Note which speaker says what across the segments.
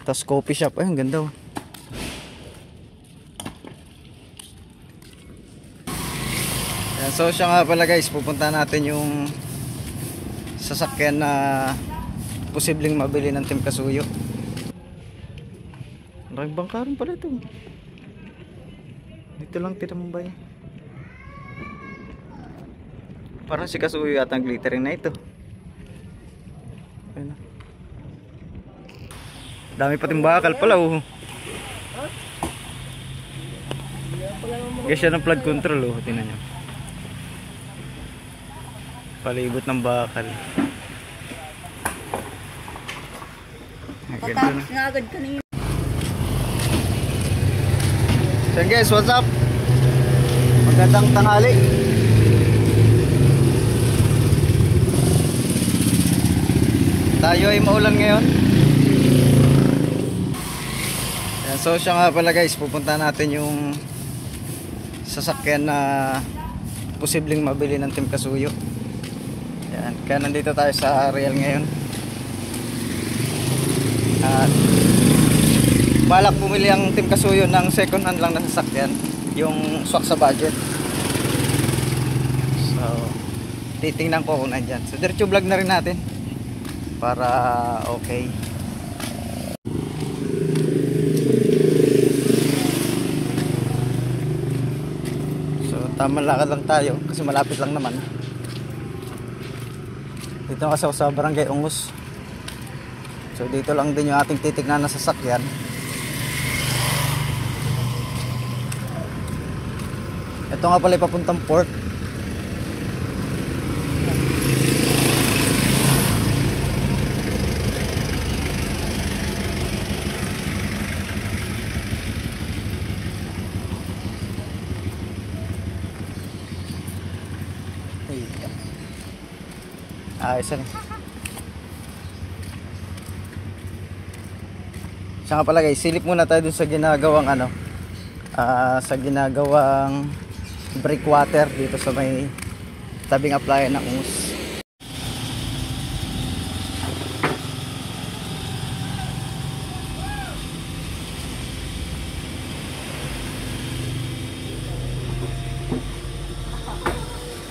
Speaker 1: Tas coffee shop. Ay, ang ganda oh. Ayan, so siya nga pala guys, pupunta natin yung sasakyan na posibleng mabili ng Team Kasuyo. Maraming bangka rin pala ito. Dito lang tinambay. Parang si Kasuyo yata ang glittering na ito. Ayun. Dami pating bakal pala oh. Guys, yan ang flood control oh. Tingnan nyo. Palibot ng bakal.
Speaker 2: Patapos na agad kanina.
Speaker 1: So guys, what's up? Magandang tanghali. Tayo ay maulan ngayon. Ayan, so siya nga pala guys, pupunta natin yung sasakyan na posibleng mabili ng Team Kasuyo. Ayan, kaya nandito tayo sa Real ngayon. At balak bumili ang Team Kasuyo ng second hand lang na sasakyan, yung swak sa budget. So titingnan ko kung nandyan. So diretso vlog na rin natin para okay. So tamang lakad lang tayo kasi malapit lang naman. Dito kasi sa Barangay Ungus. So dito lang din yung ating titignan na sasakyan. Ito nga pala papuntang port. Ayos na. Siya nga pala guys, silip muna tayo dun sa ginagawang sa ginagawang breakwater dito sa may tabing applyan ng Ungus.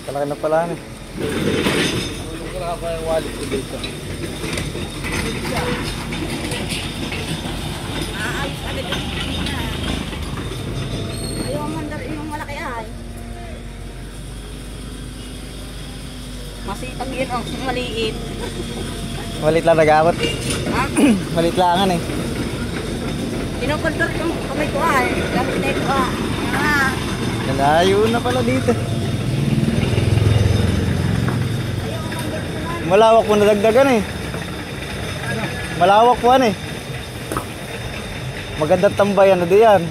Speaker 1: Talaga na pala ano. Wala pa yung wallet ko dito.
Speaker 2: Ayos agad yung kanina. Ayaw mandar yung malaki ay. Masipag yun ang maliit.
Speaker 1: Malit lang nag-aabot.
Speaker 2: Ha?
Speaker 1: Malit langan eh.
Speaker 2: Kinukontrol yung kamay ko ay. Gamit na ito ah. Ah.
Speaker 1: Nalayo na pala dito. Malawak po nadagdagan eh. Malawak po eh. Magandang tambayan na diyan.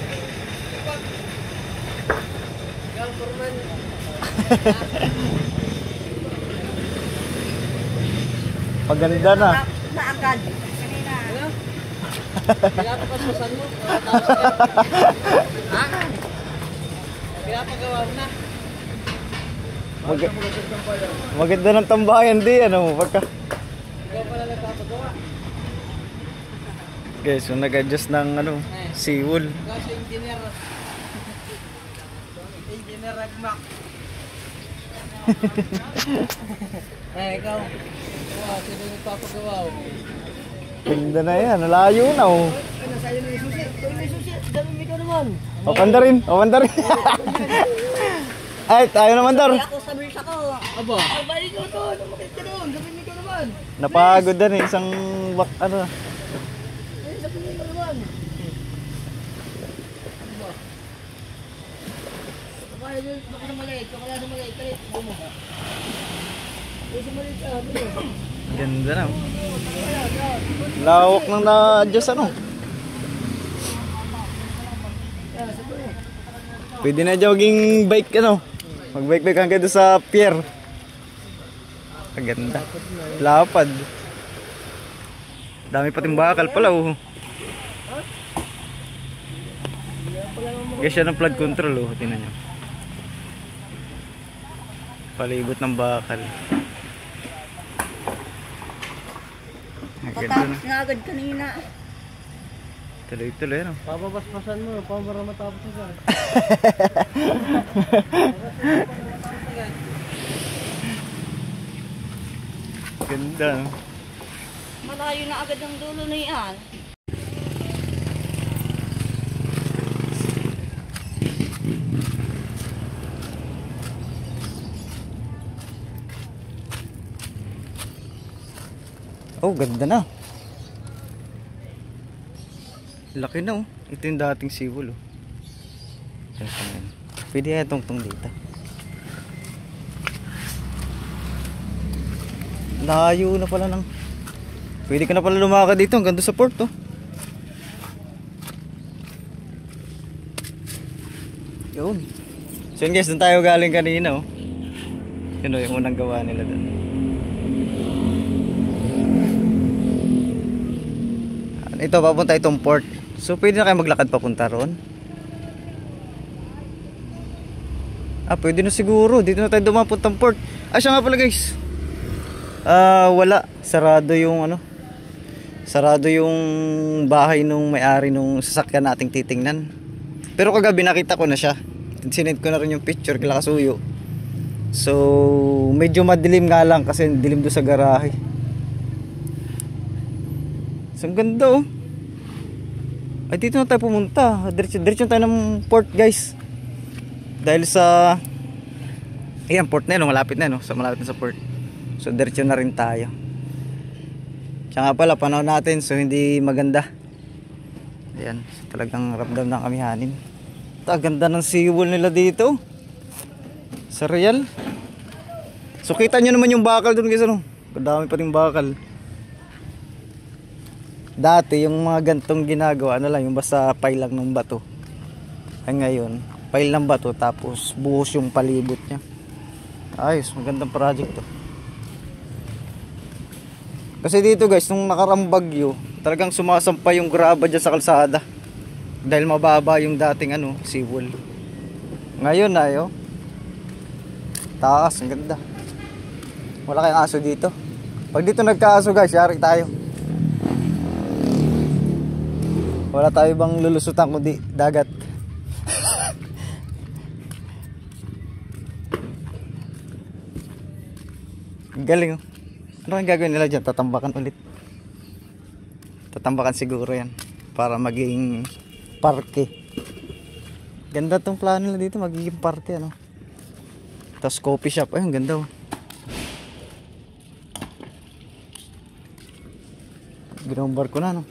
Speaker 1: Paganda na.
Speaker 2: Naagad. Kanina.
Speaker 3: Pinapagpaspasan mo? Ha? Pinapagawa mo na?
Speaker 1: Maganda ng tambayan di ano pagka.
Speaker 3: Ikaw pala nagpapagawa.
Speaker 1: Guys, so nag-adjust ng seawall.
Speaker 3: Kasi engineer. Engineer Ragmak. Ikaw. Wow, sino nagpapagawa mo?
Speaker 1: Ganda na yan, nalayo na oh.
Speaker 3: Nasa'yo na yung susi. Ito na yung susi. Dalawin ka naman.
Speaker 1: Opanda rin, opanda rin. Ay, tayo naman dar.
Speaker 2: Ako sa bulsa ko.
Speaker 3: Aba.
Speaker 2: Abay ko to. Lumakit ka doon. Gawin ka naman.
Speaker 1: Napagod na eh, isang
Speaker 2: Gawin ka naman. Bakit na maliit? Bakit na maliit? Kalit. Bumuha. Kasi maliit ka.
Speaker 1: ganda na. Lawak ng na-adjust Pwede na jogging bike Mag-bike-bike hanggang doon sa pier. Kaganda. Lapad. Dami pating bakal pala oh. Guys, yan ang flood control oh. Tingnan nyo. Palibot ng bakal.
Speaker 2: Patapos na agad kanina.
Speaker 1: Tuloy-tuloy, no?
Speaker 3: Papapaspasan mo, para matapos na siya.
Speaker 1: Ganda, no?
Speaker 4: Malayo na agad ang dulo na yan.
Speaker 1: Oh, ganda na. Laki na, oh. Ito yung dating seawall, oh. Pwede kaya tungtong dito. Layo na pala ng... Pwede ka na pala lumakad dito hanggang doon sa port, oh. Yun. So yun guys, doon tayo galing kanina, oh. Yun, oh, yung unang gawa nila doon. Ito, papunta itong port. So pwede na kayo maglakad papunta roon. Pwede na siguro. Dito na tayo dumapuntang port. Siya nga pala guys. Wala. Sarado yung ano. Sarado yung bahay nung may-ari nung sasakyan nating titingnan. Pero kagabi nakita ko na siya. Sinend ko na rin yung picture kila Kasuyo. So medyo madilim nga lang kasi dilim doon sa garahe. So ang ganda, oh. Ay dito na tayo pumunta. Diretso tayo ng port guys. Dahil sa ayan, port na yun, malapit na, no? So malapit na sa port. So diretso na rin tayo. Siya nga pala, panahon natin, so hindi maganda. Ayan, so, talagang ramdam ng kamihanin. Ito, ang ganda ng seawall nila dito. Sa Real. So kita nyo naman yung bakal dun guys, ano? Kadami pa rin bakal. Dati yung mga gantong ginagawa, ano lang, yung basta pile lang ng bato. Ay ngayon, pile ng bato tapos buhos yung palibot niya. Ayos, magandang project to. Kasi dito guys, nung nakaraang bagyo, talagang sumasampay yung graba dyan sa kalsada. Dahil mababa yung dating ano, seawall. Ngayon ayo. Taas, ang ganda. Wala kayong aso dito. Pag dito nagkaaso guys, yari tayo. Wala tayo bang lulusutan kundi dagat. Galing, oh. Ano kayong gagawin nila dyan? Tatambakan ulit. Tatambakan siguro yan para maging parke. Ganda tong plano nila dito, magiging parke, ano. Tapos coffee shop. Ay, ang ganda, oh. Ginumbar ko na, no.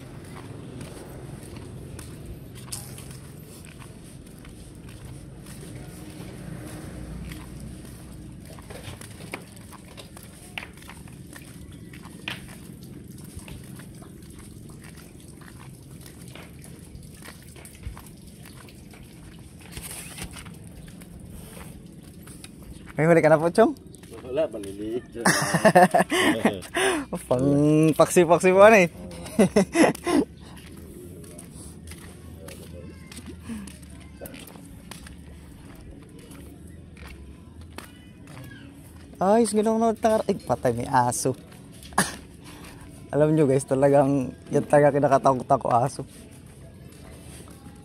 Speaker 1: May huli ka na po, Chong?
Speaker 2: Wala, maliliit dyan.
Speaker 1: Pang paksi-paksi mo na eh. Ayos, gano'n na takar. Ay, patay, may aso. Alam nyo guys, talagang yan talaga kinakatakot ako aso.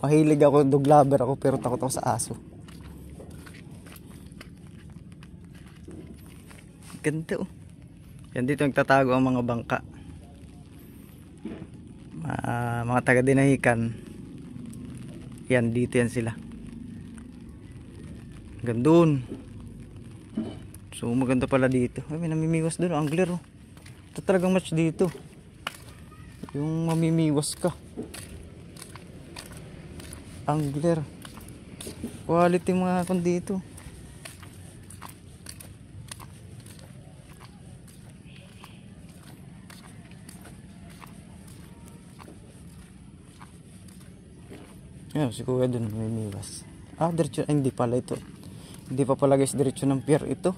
Speaker 1: Mahilig ako, dog lover ako, pero takot ako sa aso. Ganda, oh. Yan dito nagtatago ang mga bangka. Mga taga-dinahikan. Yan, dito yan sila. Gandun. So maganda pala dito. Ay, may namimiwas doon, angler, oh. Ito talagang match dito. Yung mamimiwas ka. Angler. Quality mga kon dito. Yan, si kuya dun may miwas. Diretso, hindi pala ito. Hindi pa pala guys, diretso ng pier ito.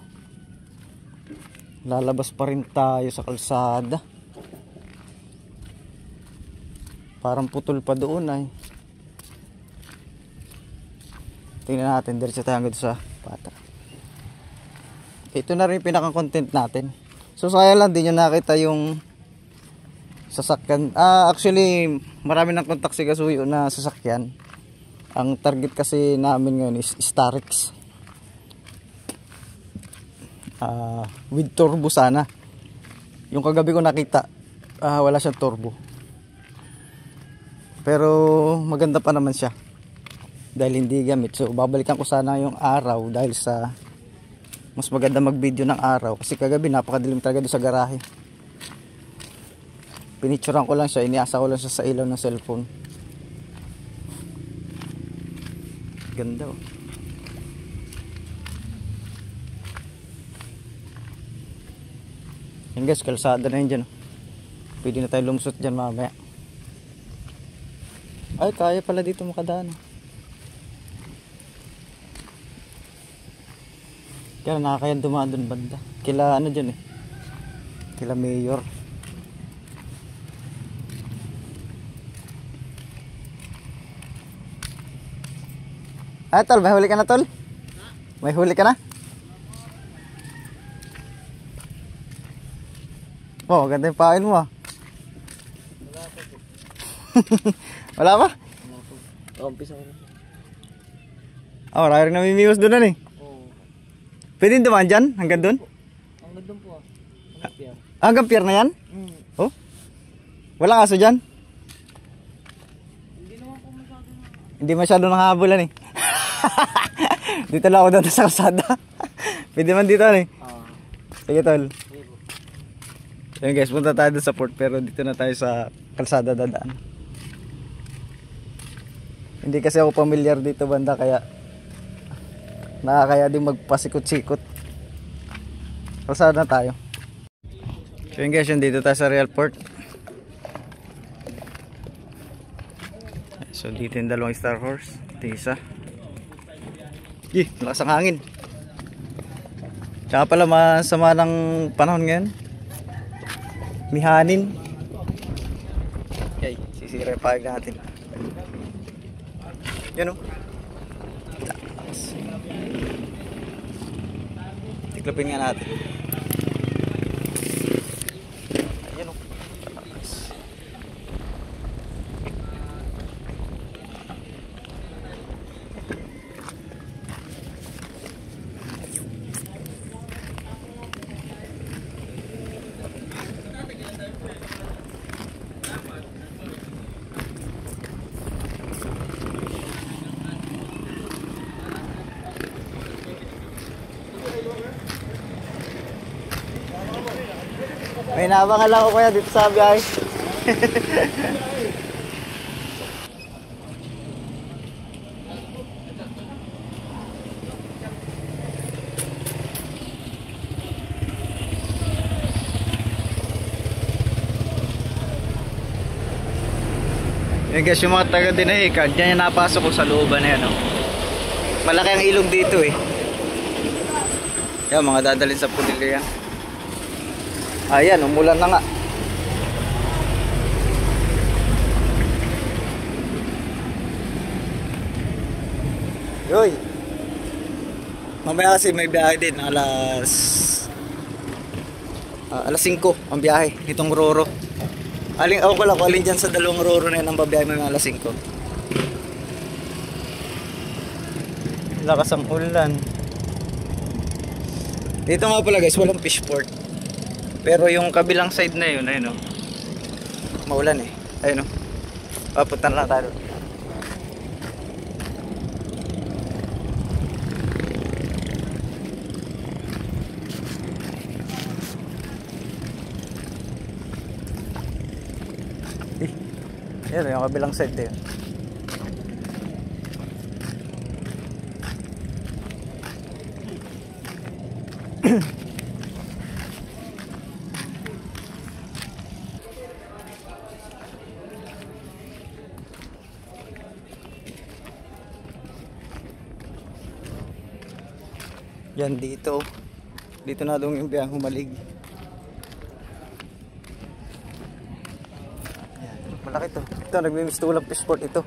Speaker 1: Lalabas pa rin tayo sa kalsada. Parang putol pa doon ay. Tingnan natin, diretso tayo hanggang sa pata. Ito na rin yung pinaka-content natin. So sayang lang, di nyo nakita yung sasakyan. Actually, marami ng kontak si Kasuyo na sasakyan. Ang target kasi namin ngayon is Starex. With turbo sana. Yung kagabi ko nakita, wala siyang turbo. Pero maganda pa naman siya. Dahil hindi gamit. So babalikan ko sana yung araw dahil sa mas maganda mag-video ng araw. Kasi kagabi napakadilim talaga doon sa garahe. Pinicturean ko lang siya, iniasa ko lang siya sa ilaw ng cellphone. Ganda oh. Yan guys, kalsada na yun dyan. Pwede na tayo lumusot dyan mamaya. Ay, kaya pala dito makadaan. Kaya nakakaya dumaan dun banda. Kila ano dyan eh. Kila mayor. Tol, may huli ka na, Tol? May huli ka na? Oh, ganda yung pain mo ah. Wala pa?
Speaker 3: Umpisa ko na.
Speaker 1: Marami rin namimiwas doon na eh.
Speaker 3: Oo.
Speaker 1: Pwede dumaan dyan? Hanggang doon?
Speaker 3: Hanggang doon po ah. Hanggang pier.
Speaker 1: Hanggang pier na yan? Oh? Walang aso dyan?
Speaker 3: Hindi naman po masyado na.
Speaker 1: Hindi masyado nakahabulan eh. Dito lang ako doon sa kalsada. Pwede man dito eh. Sige Tol. Ayun guys, punta tayo doon sa port pero dito na tayo sa kalsada dadaan. Hindi kasi ako familiar dito banda kaya nakakaya din magpasikot-sikot. Kalsada na tayo. So yun guys, yun dito tayo sa Real Port. So dito yung dalawang Star Horse. Ito isa. Lakas ang hangin. Tsaka pala masama ng panahon ngayon. Mihanin. Okay, sisira yung pahig natin. Yan o. Tiklopin nga natin. Ayan o. May nabangal ako kuya dito sa biyahe. Yan guys, yung mga taga Dinahican, dyan yung napasok ko sa looban na yan. Oh. Malaki ang ilog dito eh. Yan, mga dadalhin sa Pudilya. Ayan, umulan na nga. Yoy. Mamaya kasi may biyahe din alas 5 ang biyahe nitong Roro. Ako lang kung alin dyan sa dalawang Roro na yan ang babiyahe mo alas 5. Lakas ang ulan. Dito nga pala guys, walang fish port. Pero yung kabilang side na yun, ayun o. Maulan eh. Ayun o. Papunta na lang tayo. Yan yung kabilang side na yun. Yan dito. Dito na doon yung biyang humalig. Yan, malaki to. Ito nagmimistulang fishport ito.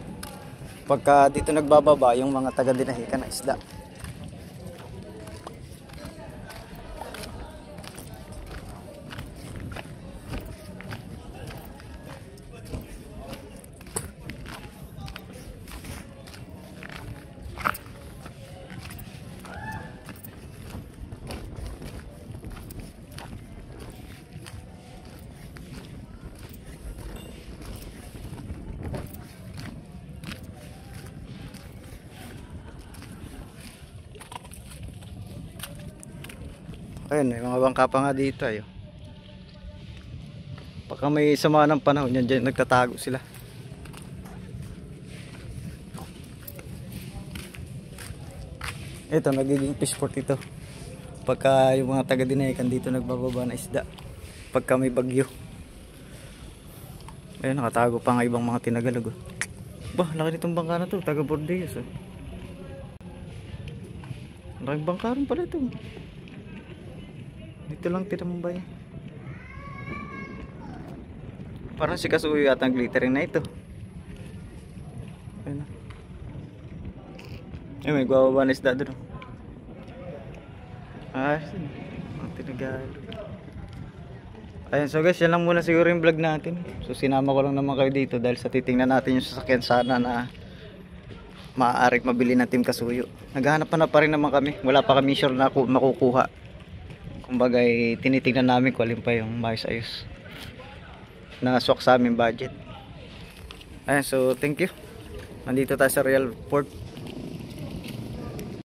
Speaker 1: Pagka dito nagbababa yung mga taga Dinahican na isda. Ayun, may mga bangka pa nga dito ayo. Pagka may sama ng panahon yan, dyan nagtatago sila. Ito, nagiging fishport ito. Pagka yung mga taga-Dinayakan dito nagbababa na isda. Pagka may bagyo. Ayun, nakatago pa nga ibang mga Tinagalog. Bah, laki nitong bangka na to, taga Bordeaux. Laking bangka rin pala ito. Dito lang tinambay. Parang si Kasuyo yata ang glittering na ito. Ayun na. Ay, may guwababa na isda doon. Ang Tinagalog. Ayun, so guys, yan lang muna siguro yung vlog natin. So sinama ko lang naman kayo dito dahil sa titingnan natin yung sasakyan sana na maaaring mabili ng Team Kasuyo. Naghahanap pa rin naman kami. Wala pa kami sure na makukuha. Kumbaga tinitingnan namin kung alin pa yung maayos-ayos na swak sa aming budget. Ayun, so thank you. Nandito tayo sa Real Port.